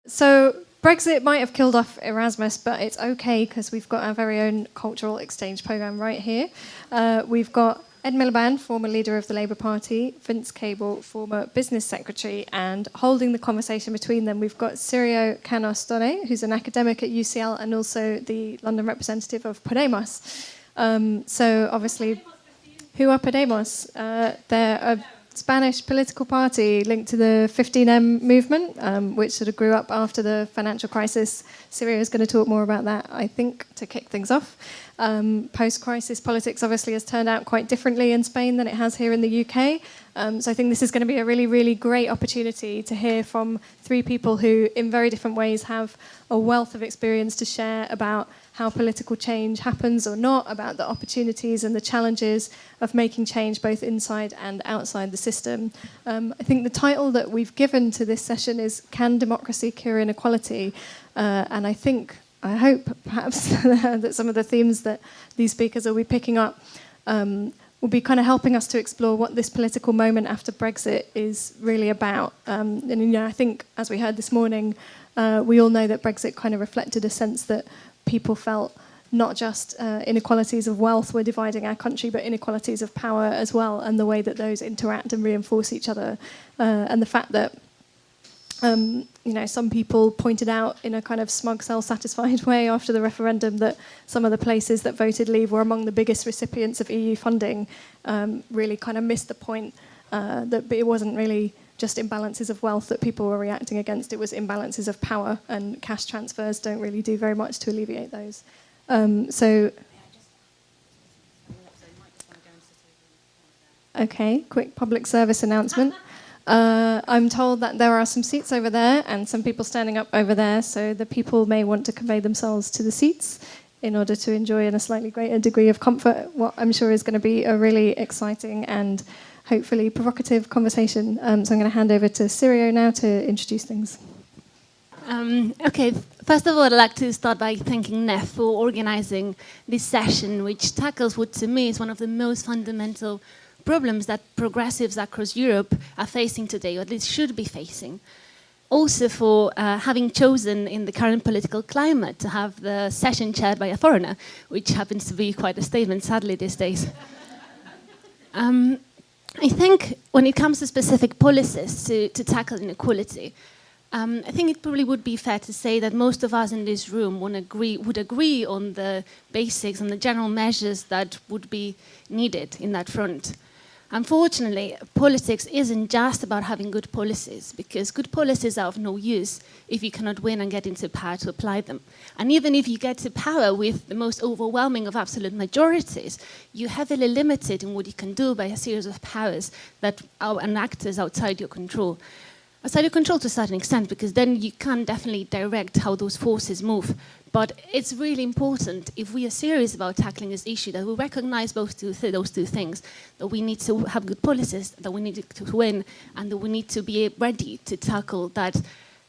So Brexit might have killed off Erasmus, but it's okay because we've got our very own cultural exchange programme right here. We've got Ed Miliband, former leader of the Labour Party, Vince Cable, former business secretary, and holding the conversation between them, we've got Sirio Canós Donnay, who's an academic at UCL and also the London representative of Podemos. So obviously, who are Podemos? They're a Spanish political party linked to the 15M movement, which sort of grew up after the financial crisis. Sirio is going to talk more about that, I think, to kick things off. Post-crisis politics obviously has turned out quite differently in Spain than it has here in the UK. So I think this is going to be a really, really great opportunity to hear from three people who, in very different ways, have a wealth of experience to share about how political change happens or not, about the opportunities and the challenges of making change both inside and outside the system. I think the title that we've given to this session is Can Democracy Cure Inequality? And I hope perhaps that some of the themes that these speakers will be picking up will be kind of helping us to explore what this political moment after Brexit is really about. And I think, as we heard this morning, we all know that Brexit kind of reflected a sense that people felt not just inequalities of wealth were dividing our country, but inequalities of power as well, and the way that those interact and reinforce each other. And the fact that some people pointed out in a kind of smug, self-satisfied way after the referendum that some of the places that voted Leave were among the biggest recipients of EU funding really kind of missed the point that it wasn't really just imbalances of wealth that people were reacting against, it was imbalances of power, and cash transfers don't really do very much to alleviate those. Okay, quick public service announcement. I'm told that there are some seats over there and some people standing up over there, so the people may want to convey themselves to the seats in order to enjoy in a slightly greater degree of comfort what I'm sure is going to be a really exciting and hopefully provocative conversation. So I'm going to hand over to Sirio now to introduce things. Okay, first of all, I'd like to start by thanking NEF for organising this session, which tackles what to me is one of the most fundamental problems that progressives across Europe are facing today, or at least should be facing. Also for having chosen in the current political climate to have the session chaired by a foreigner, which happens to be quite a statement, sadly, these days. I think when it comes to specific policies to tackle inequality, I think it probably would be fair to say that most of us in this room would agree on the basics and the general measures that would be needed in that front. Unfortunately, politics isn't just about having good policies, because good policies are of no use if you cannot win and get into power to apply them. And even if you get to power with the most overwhelming of absolute majorities, you're heavily limited in what you can do by a series of powers that are actors outside your control. Outside your control to a certain extent, because then you can definitely direct how those forces move. But it's really important, if we are serious about tackling this issue, that we recognize those two things, that we need to have good policies, that we need to win, and that we need to be ready to tackle that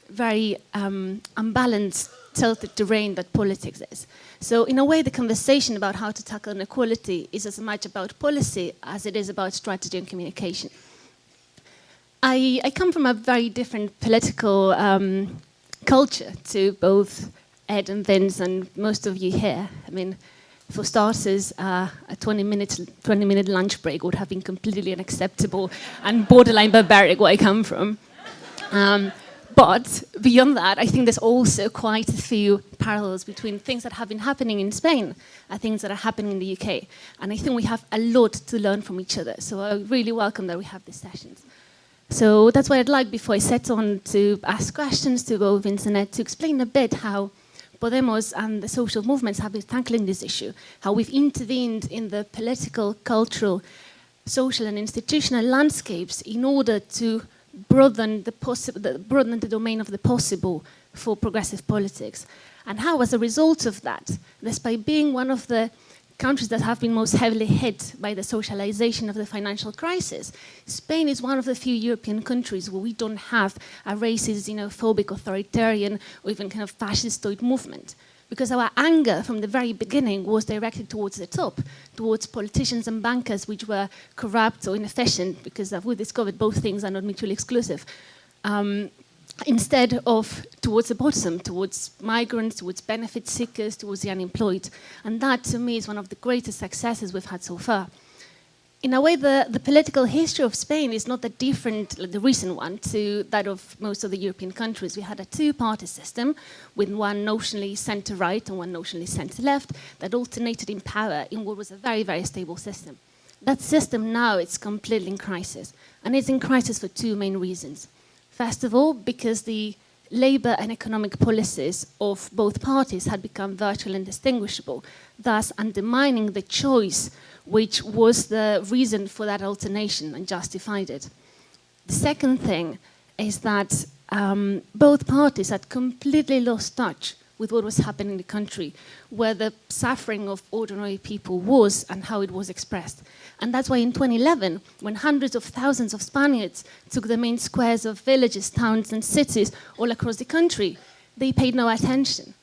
very unbalanced, tilted terrain that politics is. So in a way, the conversation about how to tackle inequality is as much about policy as it is about strategy and communication. I come from a very different political culture to both Ed and Vince and most of you here. I mean, for starters, a 20-minute lunch break would have been completely unacceptable and borderline barbaric where I come from. But beyond that, I think there's also quite a few parallels between things that have been happening in Spain and things that are happening in the UK. And I think we have a lot to learn from each other. So I really welcome that we have these sessions. So that's what I'd like, before I set on to ask questions to both Vince and Ed, to explain a bit how Podemos and the social movements have been tackling this issue, how we've intervened in the political, cultural, social and institutional landscapes in order to broaden the domain of the possible for progressive politics. And how, as a result of that, despite being one of the countries that have been most heavily hit by the socialization of the financial crisis, Spain is one of the few European countries where we don't have a racist, xenophobic, authoritarian, or even kind of fascistoid movement. Because our anger from the very beginning was directed towards the top, towards politicians and bankers which were corrupt or inefficient, because we discovered both things are not mutually exclusive. instead of towards the bottom, towards migrants, towards benefit seekers, towards the unemployed. And that, to me, is one of the greatest successes we've had so far. In a way, the political history of Spain is not that different, like the recent one, to that of most of the European countries. We had a two-party system with one notionally centre-right and one notionally centre-left that alternated in power in what was a very, very stable system. That system now is completely in crisis. And it's in crisis for two main reasons. First of all, because the labour and economic policies of both parties had become virtually indistinguishable, thus undermining the choice which was the reason for that alternation and justified it. The second thing is that both parties had completely lost touch with what was happening in the country, where the suffering of ordinary people was and how it was expressed. And that's why in 2011, when hundreds of thousands of Spaniards took the main squares of villages, towns and cities all across the country, they paid no attention.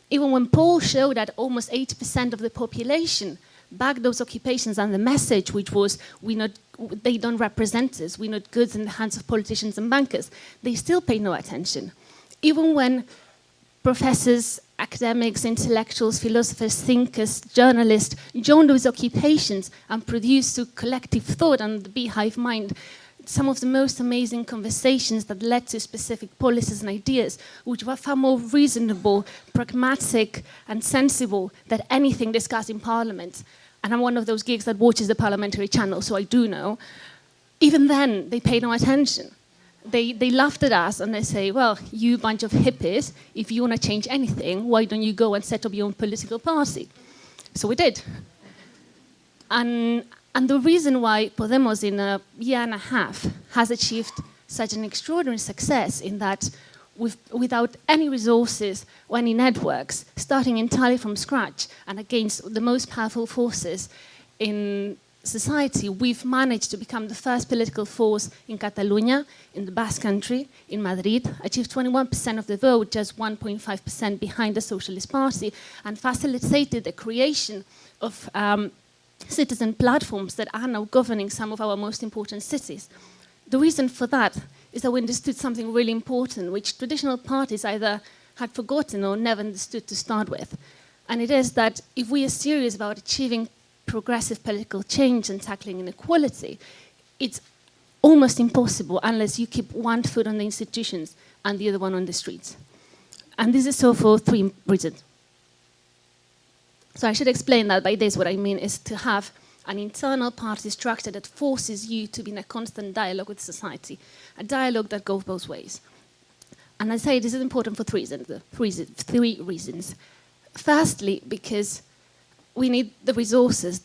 Even when polls showed that almost 80% of the population backed those occupations and the message which was, they don't represent us, we're not goods in the hands of politicians and bankers, they still paid no attention. Even when professors, academics, intellectuals, philosophers, thinkers, journalists joined those occupations and produced through collective thought and the beehive mind some of the most amazing conversations that led to specific policies and ideas, which were far more reasonable, pragmatic, and sensible than anything discussed in Parliament. And I'm one of those geeks that watches the parliamentary channel, so I do know. Even then, they paid no attention. They laughed at us and they say, well, you bunch of hippies, if you want to change anything, why don't you go and set up your own political party? So we did. And the reason why Podemos in a year and a half has achieved such an extraordinary success in that without any resources or any networks, starting entirely from scratch and against the most powerful forces in society, we've managed to become the first political force in Catalonia, in the Basque Country, in Madrid, achieved 21% of the vote, just 1.5% behind the Socialist Party, and facilitated the creation of citizen platforms that are now governing some of our most important cities. The reason for that is that we understood something really important, which traditional parties either had forgotten or never understood to start with. And it is that if we are serious about achieving progressive political change and tackling inequality, it's almost impossible unless you keep one foot on the institutions and the other one on the streets. And this is so for three reasons. So I should explain that by this. What I mean is to have an internal party structure that forces you to be in a constant dialogue with society, a dialogue that goes both ways. And I say this is important for three reasons. Firstly, because we need the resources.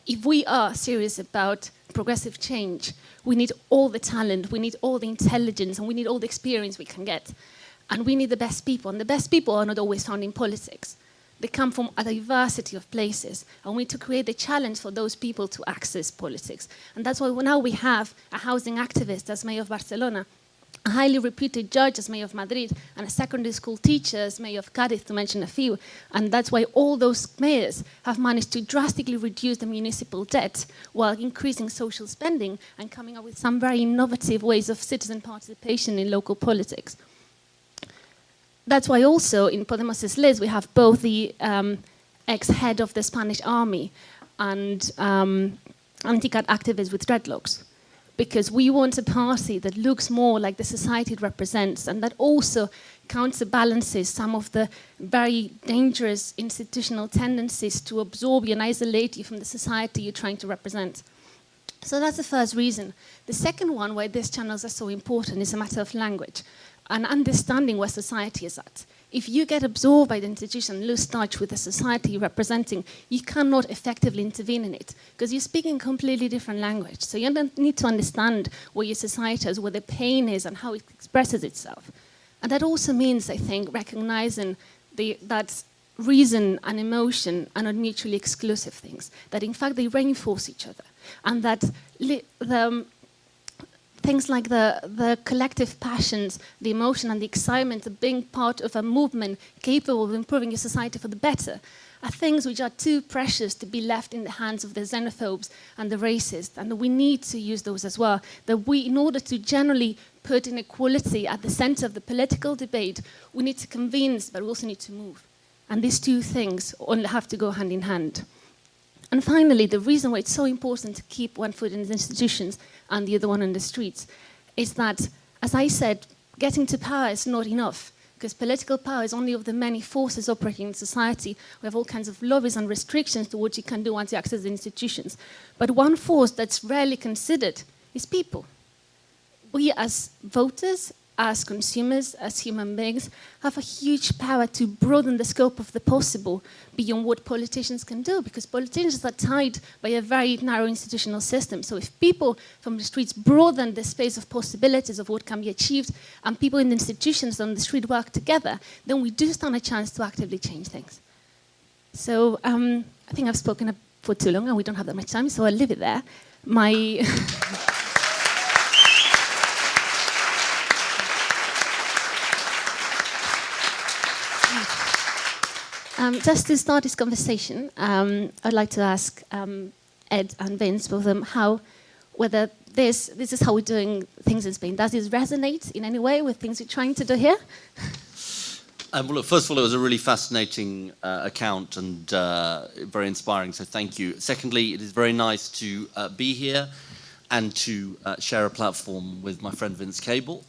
If we are serious about progressive change, we need all the talent, we need all the intelligence, and we need all the experience we can get. And we need the best people, and the best people are not always found in politics. They come from a diversity of places, and we need to create the challenge for those people to access politics. And that's why now we have a housing activist as mayor of Barcelona, a highly reputed judge as mayor of Madrid, and a secondary school teacher as mayor of Cádiz, to mention a few. And that's why all those mayors have managed to drastically reduce the municipal debt while increasing social spending and coming up with some very innovative ways of citizen participation in local politics. That's why also in Podemos' list we have both the ex-head of the Spanish army and anti-cat activists with dreadlocks. Because we want a party that looks more like the society it represents and that also counterbalances some of the very dangerous institutional tendencies to absorb you and isolate you from the society you're trying to represent. So that's the first reason. The second one why these channels are so important is a matter of language and understanding where society is at. If you get absorbed by the institution, lose touch with the society you're representing, you cannot effectively intervene in it because you're speaking a completely different language. So you need to understand what your society is, what the pain is, and how it expresses itself. And that also means, I think, recognizing that reason and emotion are not mutually exclusive things, that in fact they reinforce each other, and that things like the collective passions, the emotion and the excitement of being part of a movement capable of improving your society for the better, are things which are too precious to be left in the hands of the xenophobes and the racists, and we need to use those as well. That we, in order to generally put inequality at the center of the political debate, we need to convince, but we also need to move. And these two things only have to go hand in hand. And finally, the reason why it's so important to keep one foot in the institutions and the other one in the streets is that, as I said, getting to power is not enough, because political power is only of the many forces operating in society. We have all kinds of lobbies and restrictions to what you can do once you access the institutions. But one force that's rarely considered is people. We as voters, as consumers, as human beings, have a huge power to broaden the scope of the possible beyond what politicians can do, because politicians are tied by a very narrow institutional system. So if people from the streets broaden the space of possibilities of what can be achieved, and people in the institutions on the street work together, then we do stand a chance to actively change things. So I think I've spoken for too long, and we don't have that much time, so I'll leave it there. Just to start this conversation, I'd like to ask Ed and Vince, both of them, whether this is how we're doing things in Spain. Does this resonate in any way with things you're trying to do here? Well, look, first of all, it was a really fascinating account and very inspiring, so thank you. Secondly, it is very nice to be here and to share a platform with my friend Vince Cable.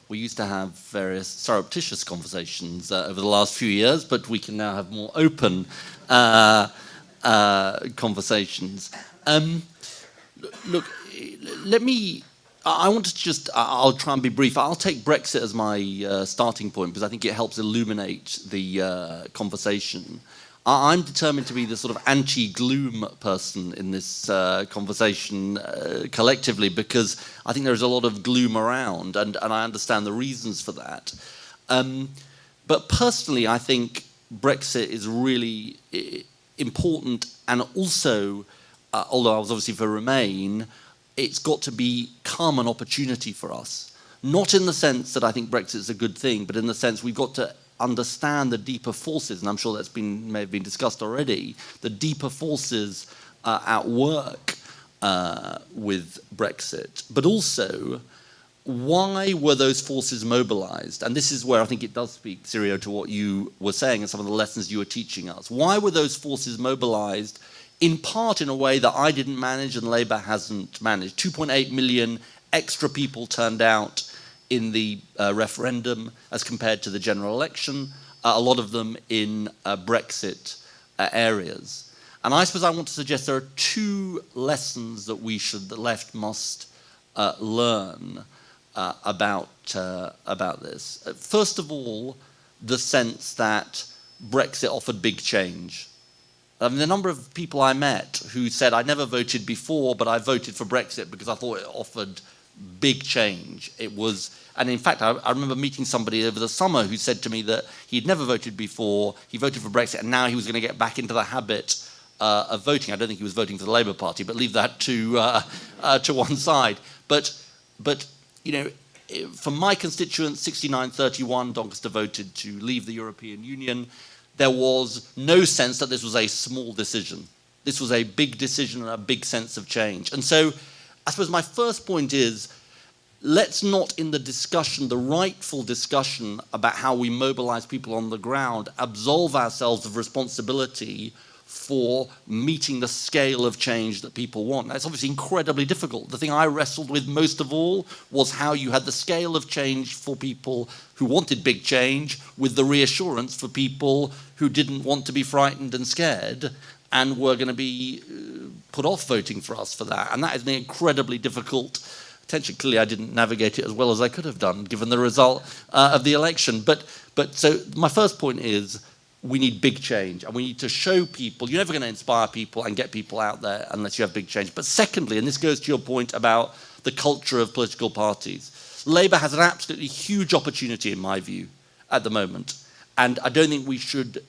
We used to have various surreptitious conversations over the last few years, but we can now have more open conversations. Look, I'll try and be brief. I'll take Brexit as my starting point because I think it helps illuminate the conversation. I'm determined to be the sort of anti-gloom person in this conversation collectively, because I think there's a lot of gloom around, and I understand the reasons for that. But personally, I think Brexit is really important, and also, although I was obviously for Remain, it's got to become an opportunity for us. Not in the sense that I think Brexit is a good thing, but in the sense we've got to understand the deeper forces, and I'm sure that's may have been discussed already, the deeper forces at work with Brexit. But also, why were those forces mobilized? And this is where I think it does speak, Sirio, to what you were saying and some of the lessons you were teaching us. Why were those forces mobilized, in part in a way that I didn't manage and Labour hasn't managed? 2.8 million extra people turned out in the referendum as compared to the general election, a lot of them in Brexit areas. And I suppose I want to suggest there are two lessons that the left must learn about this. First of all, the sense that Brexit offered big change. I mean, the number of people I met who said, I never voted before, but I voted for Brexit because I thought it offered big change. It was, and in fact, I remember meeting somebody over the summer who said to me that he'd never voted before, he voted for Brexit, and now he was going to get back into the habit of voting. I don't think he was voting for the Labour Party, but leave that to one side. But you know, from my constituents, 69-31, Doncaster voted to leave the European Union. There was no sense that this was a small decision. This was a big decision and a big sense of change. And so I suppose my first point is, let's not in the discussion, the rightful discussion about how we mobilize people on the ground, absolve ourselves of responsibility for meeting the scale of change that people want. That's obviously incredibly difficult. The thing I wrestled with most of all was how you had the scale of change for people who wanted big change with the reassurance for people who didn't want to be frightened and scared and were going to be put off voting for us for that. And that is an incredibly difficult tension. Clearly, I didn't navigate it as well as I could have done, given the result of the election. But so my first point is, we need big change, and we need to show people. You're never going to inspire people and get people out there unless you have big change. But secondly, and this goes to your point about the culture of political parties, Labour has an absolutely huge opportunity, in my view, at the moment. And I don't think we should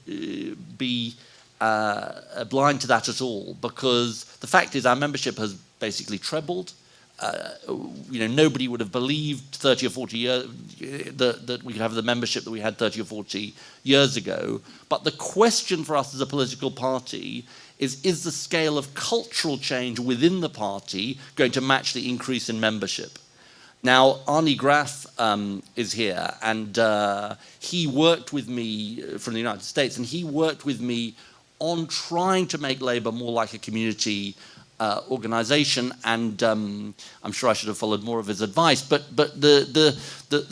be blind to that at all, because the fact is our membership has basically trebled. nobody would have believed 30 or 40 years that we could have the membership that we had 30 or 40 years ago. But the question for us as a political party is the scale of cultural change within the party going to match the increase in membership? Now, Arnie Graf is here, and he worked with me from the United States, and he worked with me on trying to make Labour more like a community organisation, and I'm sure I should have followed more of his advice. But the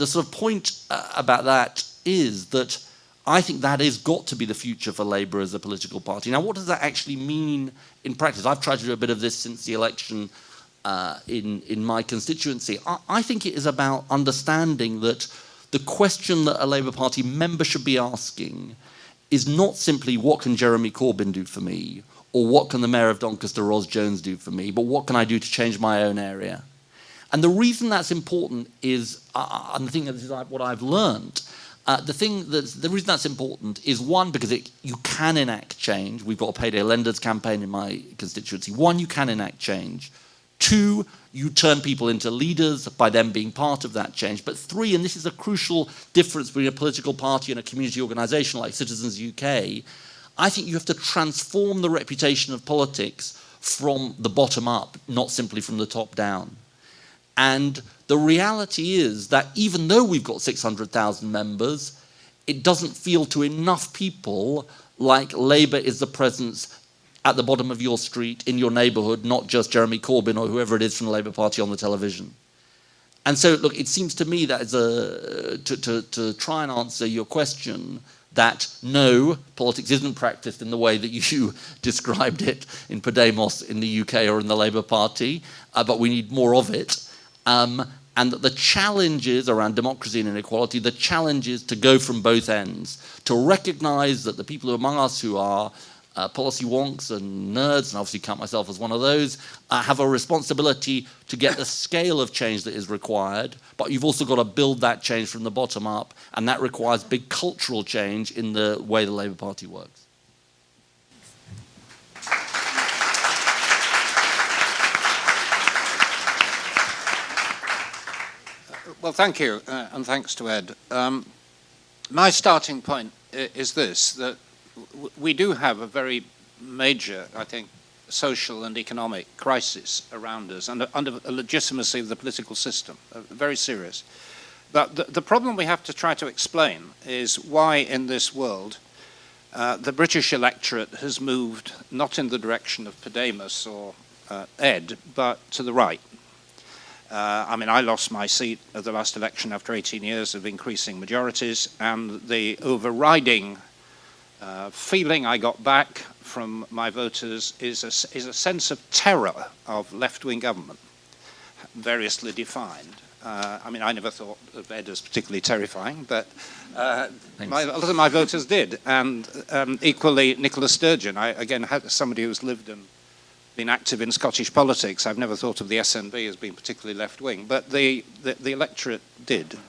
sort of point about that is that I think that has got to be the future for Labour as a political party. Now, what does that actually mean in practice? I've tried to do a bit of this since the election in my constituency. I think it is about understanding that the question that a Labour Party member should be asking is not simply what can Jeremy Corbyn do for me, or what can the Mayor of Doncaster, Ros Jones, do for me, but what can I do to change my own area? And the reason that's important is, and the thing that this is what I've learned, the reason that's important is, one, because you can enact change. We've got a payday lenders campaign in my constituency. One, you can enact change. Two, you turn people into leaders by them being part of that change. But three, and this is a crucial difference between a political party and a community organisation like Citizens UK, I think you have to transform the reputation of politics from the bottom up, not simply from the top down. And the reality is that even though we've got 600,000 members, it doesn't feel to enough people like Labour is the presence at the bottom of your street, in your neighbourhood, not just Jeremy Corbyn or whoever it is from the Labour Party on the television. And so, look, it seems to me that to try and answer your question, that no, politics isn't practiced in the way that you described it in Podemos in the UK or in the Labour Party, but we need more of it. And that the challenges around democracy and inequality, the challenge is to go from both ends, to recognise that the people among us who are policy wonks and nerds, and obviously count myself as one of those, have a responsibility to get the scale of change that is required, but you've also got to build that change from the bottom up, and that requires big cultural change in the way the Labour Party works. Well, thank you, and thanks to Ed. My starting point is this, that we do have a very major, I think, social and economic crisis around us under the legitimacy of the political system, very serious. But the problem we have to try to explain is why in this world the British electorate has moved not in the direction of Podemos or Ed, but to the right. I mean, I lost my seat at the last election after 18 years of increasing majorities, and the overriding feeling I got back from my voters is a sense of terror of left-wing government, variously defined. I mean, I never thought of Ed as particularly terrifying, but a lot of my voters did. And equally, Nicola Sturgeon. I, again, had somebody who's lived and been active in Scottish politics. I've never thought of the SNP as being particularly left-wing, but the electorate did.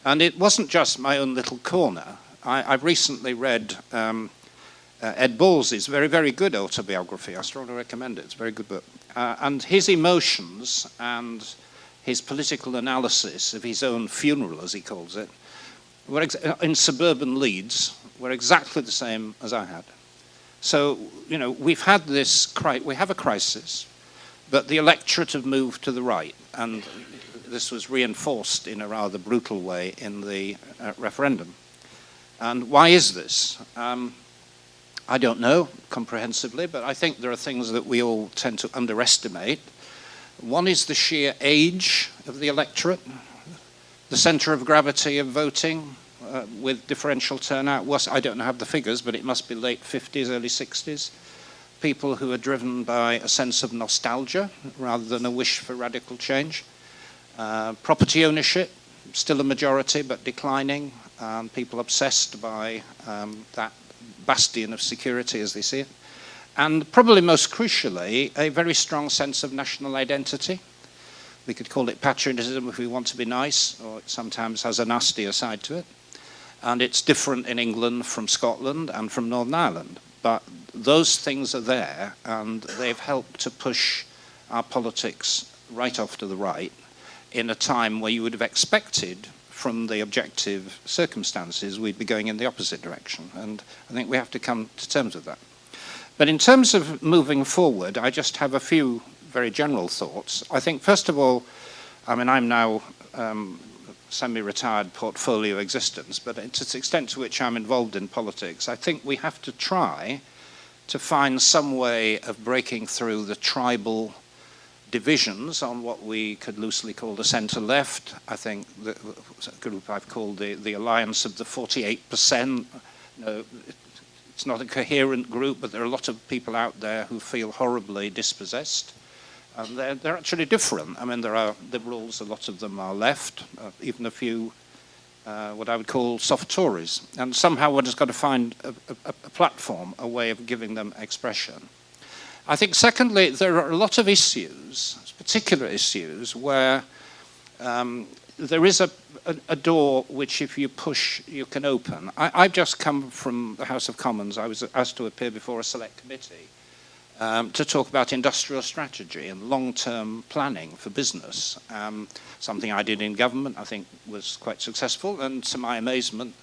And it wasn't just my own little corner. I've recently read Ed Balls's very, very good autobiography. I strongly recommend it. It's a very good book. And his emotions and his political analysis of his own funeral, as he calls it, were in suburban Leeds, were exactly the same as I had. So, you know, we've had this, we have a crisis, but the electorate have moved to the right, and this was reinforced in a rather brutal way in the referendum. And why is this? I don't know comprehensively, but I think there are things that we all tend to underestimate. One is the sheer age of the electorate. The centre of gravity of voting with differential turnout was, I don't have the figures, but it must be late 50s, early 60s. People who are driven by a sense of nostalgia rather than a wish for radical change. Property ownership, still a majority, but declining. People obsessed by that bastion of security as they see it. And probably most crucially, a very strong sense of national identity. We could call it patriotism if we want to be nice, or it sometimes has a nastier side to it. And it's different in England from Scotland and from Northern Ireland. But those things are there, and they've helped to push our politics right off to the right in a time where you would have expected from the objective circumstances we'd be going in the opposite direction. And I think we have to come to terms with that. But in terms of moving forward, I just have a few very general thoughts. I think, first of all, I mean, I'm now semi-retired portfolio existence, but to the extent to which I'm involved in politics, I think we have to try to find some way of breaking through the tribal divisions on what we could loosely call the centre-left. I think the group I've called the Alliance of the 48%. It's not a coherent group, but there are a lot of people out there who feel horribly dispossessed. And they're actually different. I mean, there are liberals, a lot of them are left, even a few what I would call soft Tories. And somehow one has got to find a platform, a way of giving them expression. I think, secondly, there are a lot of issues, particular issues, where there is a door which, if you push, you can open. I've just come from the House of Commons. I was asked to appear before a select committee to talk about industrial strategy and long-term planning for business. Something I did in government, I think, was quite successful, and to my amazement,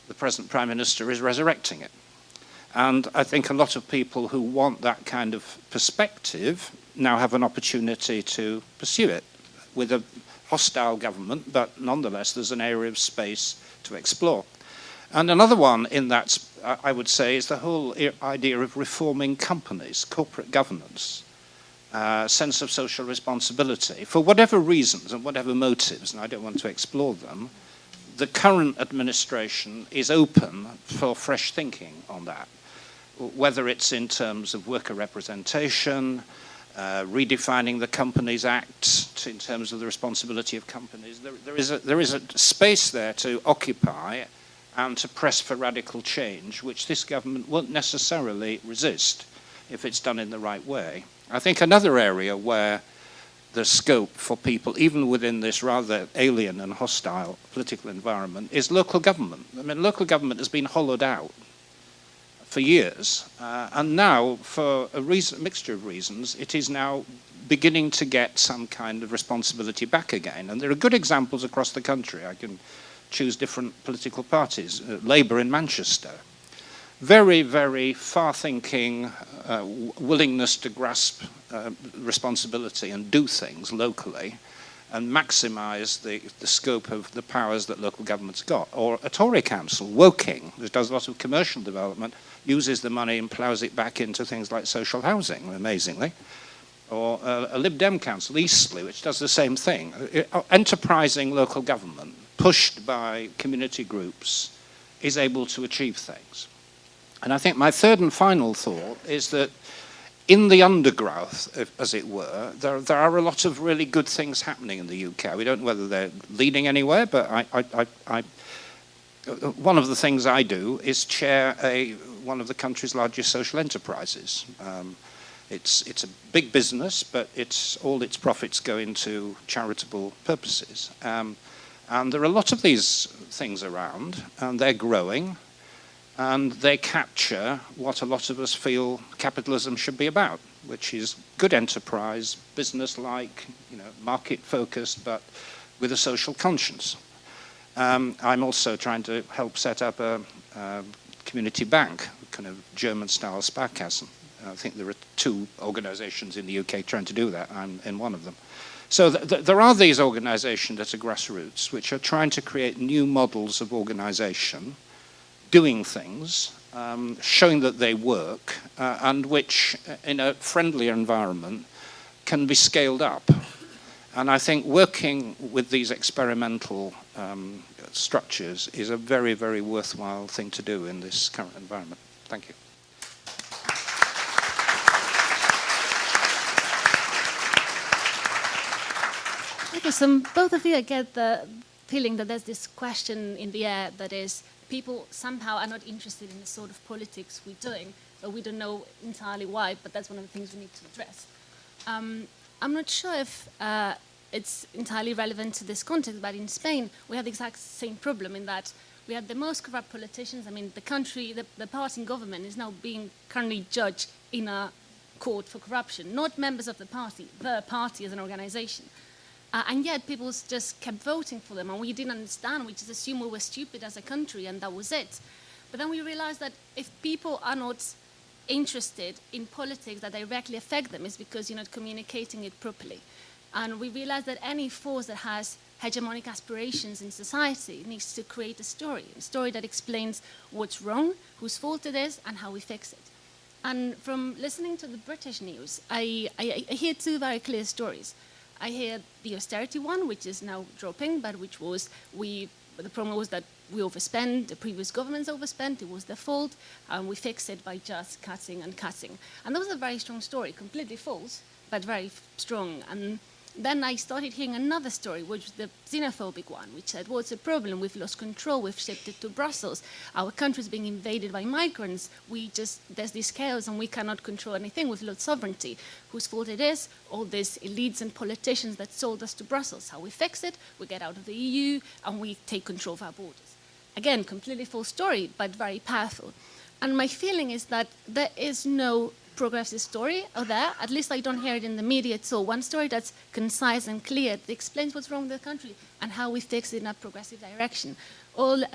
the present Prime Minister is resurrecting it. And I think a lot of people who want that kind of perspective now have an opportunity to pursue it with a hostile government, but nonetheless there's an area of space to explore. And another one in that, I would say, is the whole idea of reforming companies, corporate governance, sense of social responsibility. For whatever reasons and whatever motives, and I don't want to explore them, the current administration is open for fresh thinking on that, whether it's in terms of worker representation, redefining the Companies Act in terms of the responsibility of companies. There is a space there to occupy and to press for radical change, which this government won't necessarily resist if it's done in the right way. I think another area where there's scope for people, even within this rather alien and hostile political environment, is local government. I mean, local government has been hollowed out for years, and now, for a mixture of reasons, it is now beginning to get some kind of responsibility back again. And there are good examples across the country. I can choose different political parties. Labour in Manchester. Very, very far-thinking willingness to grasp responsibility and do things locally and maximise the scope of the powers that local government's got. Or a Tory council, Woking, that does a lot of commercial development, uses the money and ploughs it back into things like social housing, amazingly. Or a Lib Dem council, Eastleigh, which does the same thing. Enterprising local government, pushed by community groups, is able to achieve things. And I think my third and final thought is that in the undergrowth, as it were, there are a lot of really good things happening in the UK. We don't know whether they're leading anywhere, but one of the things I do is chair one of the country's largest social enterprises. It's a big business, but all its profits go into charitable purposes. And there are a lot of these things around, and they're growing, and they capture what a lot of us feel capitalism should be about, which is good enterprise, business-like, market-focused, but with a social conscience. I'm also trying to help set up a community bank, kind of German-style Sparkassen. I think there are 2 organizations in the UK trying to do that. I'm in one of them. So there are these organizations at a grassroots which are trying to create new models of organization, doing things, showing that they work, and which, in a friendlier environment, can be scaled up. And I think working with these experimental structures is a very, very worthwhile thing to do in this current environment. Thank you. Okay, so both of you, I get the feeling that there's this question in the air that is, people somehow are not interested in the sort of politics we're doing, but we don't know entirely why, but that's one of the things we need to address. I'm not sure if it's entirely relevant to this context, but in Spain, we have the exact same problem in that we have the most corrupt politicians. I mean, the country, the party in government is now being currently judged in a caught for corruption, not members of the party as an organization. And yet people just kept voting for them, and we didn't understand. We just assumed we were stupid as a country, and that was it. But then we realized that if people are not interested in politics that directly affect them, it's because you're not communicating it properly. And we realized that any force that has hegemonic aspirations in society needs to create a story that explains what's wrong, whose fault it is, and how we fix it. And from listening to the British news, I hear two very clear stories. I hear the austerity one, which is now dropping, but which was the problem was that we overspent, the previous governments overspent, it was their fault, and we fixed it by just cutting and cutting. And that was a very strong story, completely false, but very strong. And then I started hearing another story, which was the xenophobic one, which said, what's the problem? We've lost control, we've shifted to Brussels, our country's being invaded by migrants, there's this chaos and we cannot control anything, we've lost sovereignty. Whose fault it is? All these elites and politicians that sold us to Brussels. How we fix it? We get out of the EU and we take control of our borders. Again, completely false story, but very powerful. And my feeling is that there is no progressive story out there. At least I don't hear it in the media at all. One story that's concise and clear, that explains what's wrong with the country and how we fix it in a progressive direction.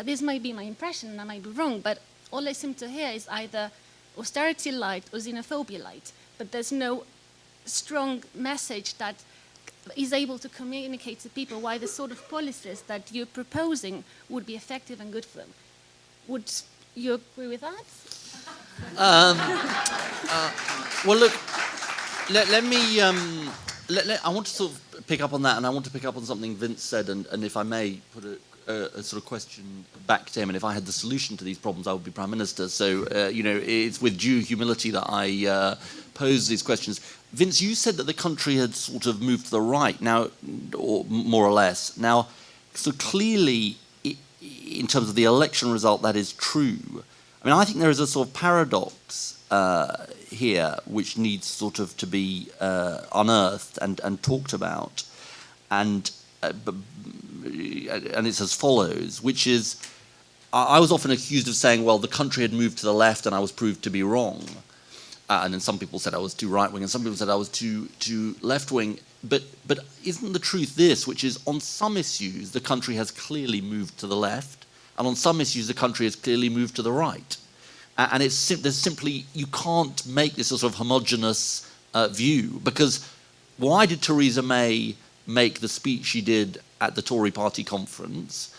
This might be my impression, and I might be wrong, but all I seem to hear is either austerity light or xenophobia light. But there's no strong message that is able to communicate to people why the sort of policies that you're proposing would be effective and good for them. Would you agree with that? Well, look, let me. I want to sort of pick up on that, and I want to pick up on something Vince said, and if I may put a sort of question back to him, and if I had the solution to these problems, I would be Prime Minister. So, it's with due humility that I pose these questions. Vince, you said that the country had sort of moved to the right now, or more or less. Now, so clearly, in terms of the election result, that is true. I mean, I think there is a sort of paradox here which needs sort of to be unearthed and talked about, and it's as follows, which is, I was often accused of saying, well, the country had moved to the left and I was proved to be wrong. And then some people said I was too right-wing and some people said I was too left-wing. But isn't the truth this, which is on some issues the country has clearly moved to the left, and on some issues the country has clearly moved to the right? And there's simply, you can't make this a sort of homogenous view, because why did Theresa May make the speech she did at the Tory party conference,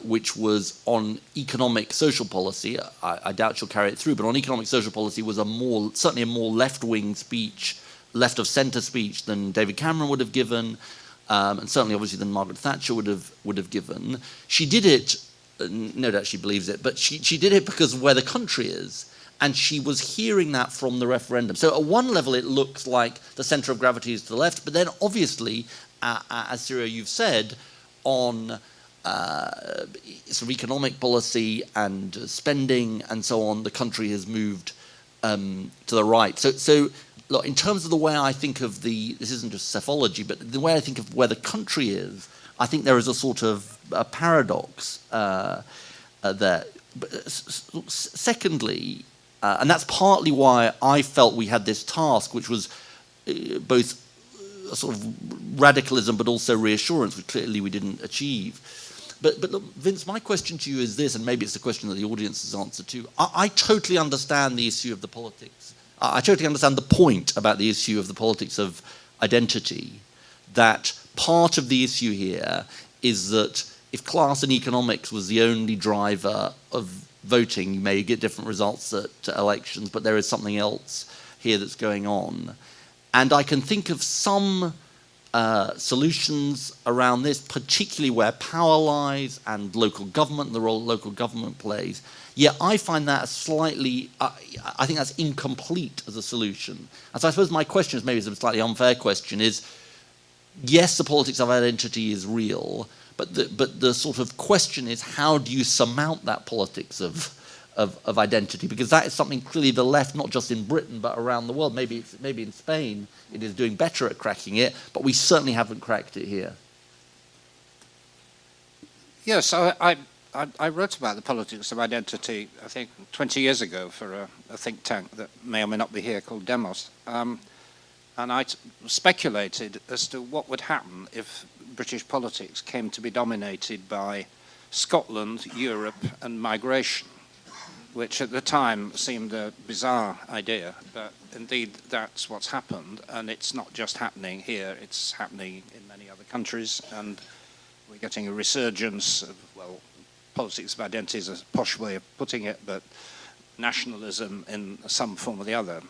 which was on economic social policy? I doubt she'll carry it through, but on economic social policy was certainly a more left-wing speech, left of centre speech than David Cameron would have given, and certainly obviously than Margaret Thatcher would have given. She did it, no doubt she believes it, but she did it because of where the country is, and she was hearing that from the referendum. So at one level it looks like the centre of gravity is to the left, but then obviously, as Sirio, you've said, on sort of economic policy and spending and so on, the country has moved to the right. So look, in terms of the way I think of this isn't just psephology, but the way I think of where the country is, I think there is a sort of a paradox there. But secondly, and that's partly why I felt we had this task, which was both a sort of radicalism but also reassurance, which clearly we didn't achieve. But look, Vince, my question to you is this, and maybe it's a question that the audience has answered too. I totally understand the issue of the politics. I totally understand the point about the issue of the politics of identity, that part of the issue here is that if class and economics was the only driver of voting, you may get different results at elections, but there is something else here that's going on. And I can think of some solutions around this, particularly where power lies and local government, and the role local government plays. Yet I find that slightly, I think that's incomplete as a solution. And so I suppose my question is, maybe it's a slightly unfair question, is yes, the politics of identity is real, but the sort of question is, how do you surmount that politics of identity? Because that is something clearly the left, not just in Britain, but around the world, maybe in Spain, it is doing better at cracking it, but we certainly haven't cracked it here. Yes, I I wrote about the politics of identity, I think, 20 years ago for a think tank that may or may not be here called Demos. And I speculated as to what would happen if British politics came to be dominated by Scotland, Europe, and migration, which at the time seemed a bizarre idea, but indeed that's what's happened, and it's not just happening here, it's happening in many other countries, and we're getting a resurgence of, well, politics of identity is a posh way of putting it, but nationalism in some form or the other.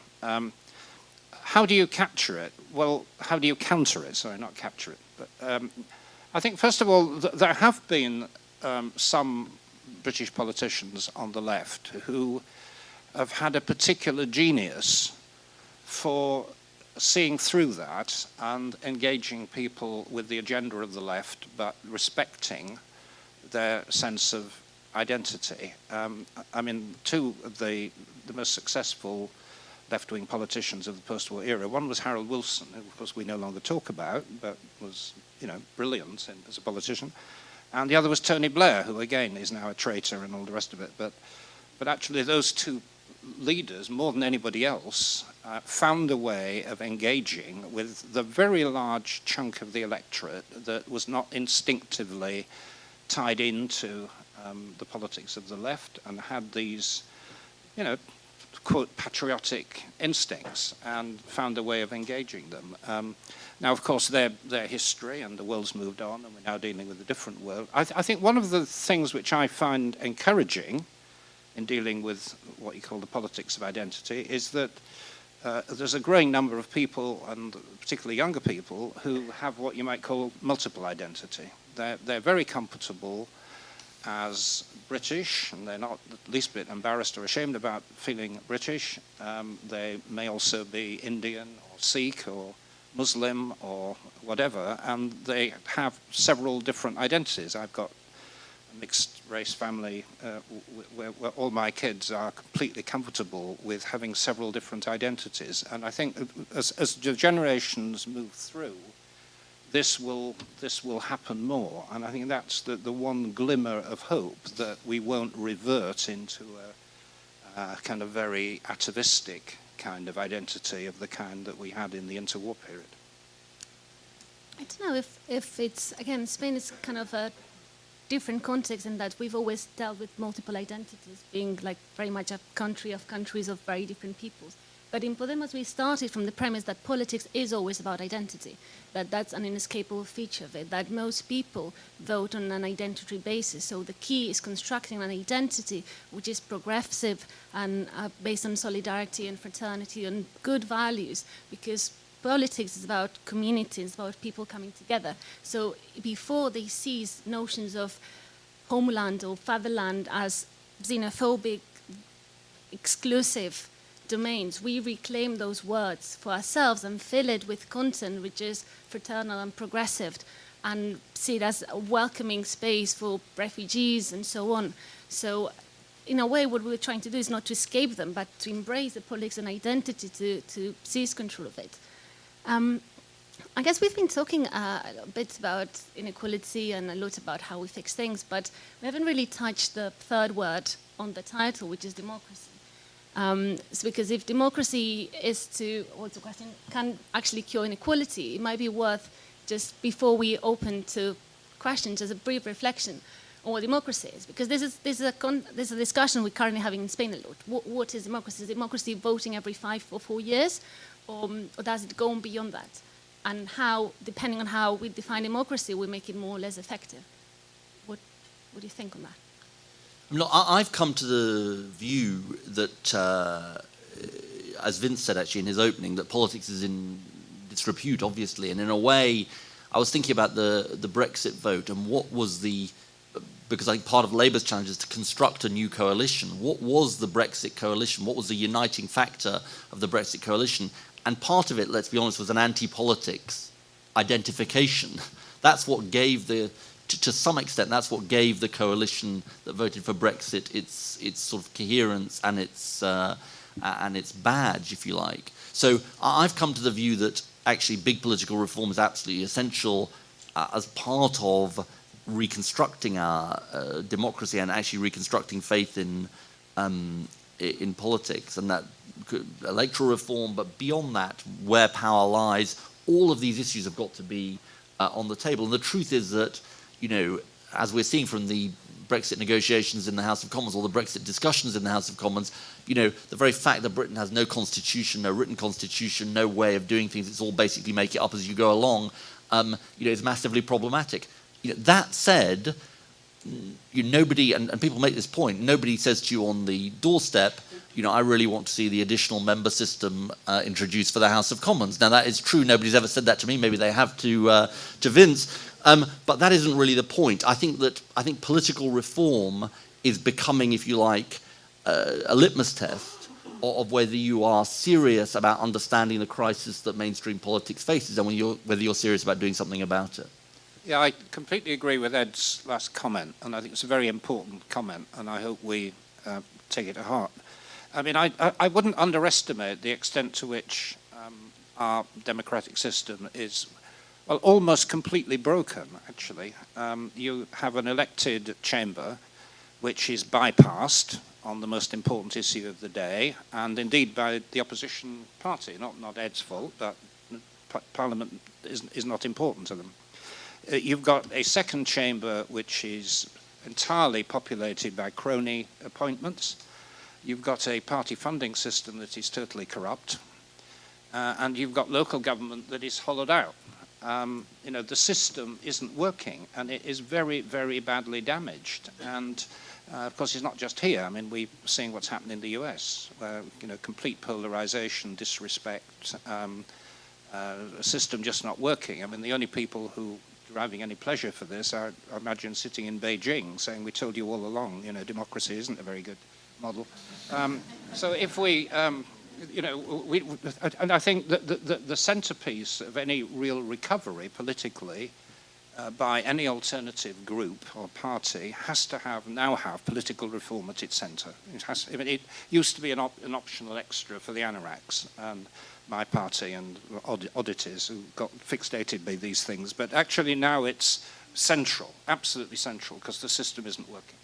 How do you capture it? Well, how do you counter it? Sorry, not capture it. But I think, first of all, there have been some British politicians on the left who have had a particular genius for seeing through that and engaging people with the agenda of the left, but respecting their sense of identity. I mean, two of the most successful left-wing politicians of the post-war era. One was Harold Wilson, who of course we no longer talk about, but was, you know, brilliant as a politician. And the other was Tony Blair, who again is now a traitor and all the rest of it. But actually those two leaders, more than anybody else, found a way of engaging with the very large chunk of the electorate that was not instinctively tied into the politics of the left and had these, you know, quote, patriotic instincts, and found a way of engaging them. Now, of course, their history and the world's moved on, and we're now dealing with a different world. I think one of the things which I find encouraging in dealing with what you call the politics of identity is that there's a growing number of people, and particularly younger people, who have what you might call multiple identity. They're very comfortable as British, and they're not the least bit embarrassed or ashamed about feeling British. They may also be Indian or Sikh or Muslim or whatever, and they have several different identities. I've got a mixed race family where all my kids are completely comfortable with having several different identities. And I think as the generations move through, this will happen more, and I think that's the one glimmer of hope, that we won't revert into a kind of very atavistic kind of identity of the kind that we had in the interwar period. I don't know if it's, again, Spain is kind of a different context in that we've always dealt with multiple identities, being like very much a country of countries of very different peoples. But in Podemos, we started from the premise that politics is always about identity, that that's an inescapable feature of it, that most people vote on an identity basis. So the key is constructing an identity which is progressive and based on solidarity and fraternity and good values, because politics is about community, it's about people coming together. So before they seize notions of homeland or fatherland as xenophobic, exclusive domains, we reclaim those words for ourselves and fill it with content which is fraternal and progressive, and see it as a welcoming space for refugees and so on. So in a way, what we're trying to do is not to escape them, but to embrace the politics and identity, to seize control of it. I guess we've been talking a bit about inequality and a lot about how we fix things, but we haven't really touched the third word on the title, which is democracy. It's because if democracy is to, what's the question, can actually cure inequality, it might be worth, just before we open to questions, as a brief reflection on what democracy is. Because this is a discussion we're currently having in Spain a lot. What is democracy? Is democracy voting every 5 or 4 years? Or does it go beyond that? And how, depending on how we define democracy, we make it more or less effective. What do you think on that? Look, I've come to the view that, as Vince said actually in his opening, that politics is in disrepute, obviously. And in a way, I was thinking about the Brexit vote and what was because I think part of Labour's challenge is to construct a new coalition. What was the Brexit coalition? What was the uniting factor of the Brexit coalition? And part of it, let's be honest, was an anti-politics identification. That's what gave to some extent, that's what gave the coalition that voted for Brexit its sort of coherence and its badge, if you like. So I've come to the view that actually big political reform is absolutely essential as part of reconstructing our democracy and actually reconstructing faith in politics, and that electoral reform, but beyond that, where power lies, all of these issues have got to be on the table. And the truth is that, you know, as we're seeing from the Brexit negotiations in the House of Commons or the Brexit discussions in the House of Commons, you know, the very fact that Britain has no constitution, no written constitution, no way of doing things, it's all basically make it up as you go along, you know, is massively problematic. You know, that said, nobody, and people make this point, nobody says to you on the doorstep, you know, I really want to see the additional member system introduced for the House of Commons. Now, that is true. Nobody's ever said that to me. Maybe they have to Vince. But that isn't really the point. I think political reform is becoming, if you like, a litmus test of whether you are serious about understanding the crisis that mainstream politics faces and whether you're serious about doing something about it. Yeah, I completely agree with Ed's last comment, and I think it's a very important comment, and I hope we take it to heart. I mean, I wouldn't underestimate the extent to which our democratic system is, well, almost completely broken, actually. You have an elected chamber which is bypassed on the most important issue of the day, and indeed by the opposition party. Not Ed's fault, but Parliament is not important to them. You've got a second chamber which is entirely populated by crony appointments. You've got a party funding system that is totally corrupt. And you've got local government that is hollowed out. You know, the system isn't working, and it is very, very badly damaged. And of course, it's not just here. I mean, we're seeing what's happened in the US, where, you know, complete polarization, disrespect, a system just not working. I mean, the only people who deriving any pleasure for this are, I imagine, sitting in Beijing saying, we told you all along, you know, democracy isn't a very good model. So if we, you know, and I think that the centerpiece of any real recovery politically by any alternative group or party has to now have political reform at its center. I mean, it used to be an optional extra for the anoraks and my party and oddities who got fixated by these things, but actually now it's central, absolutely central, because the system isn't working.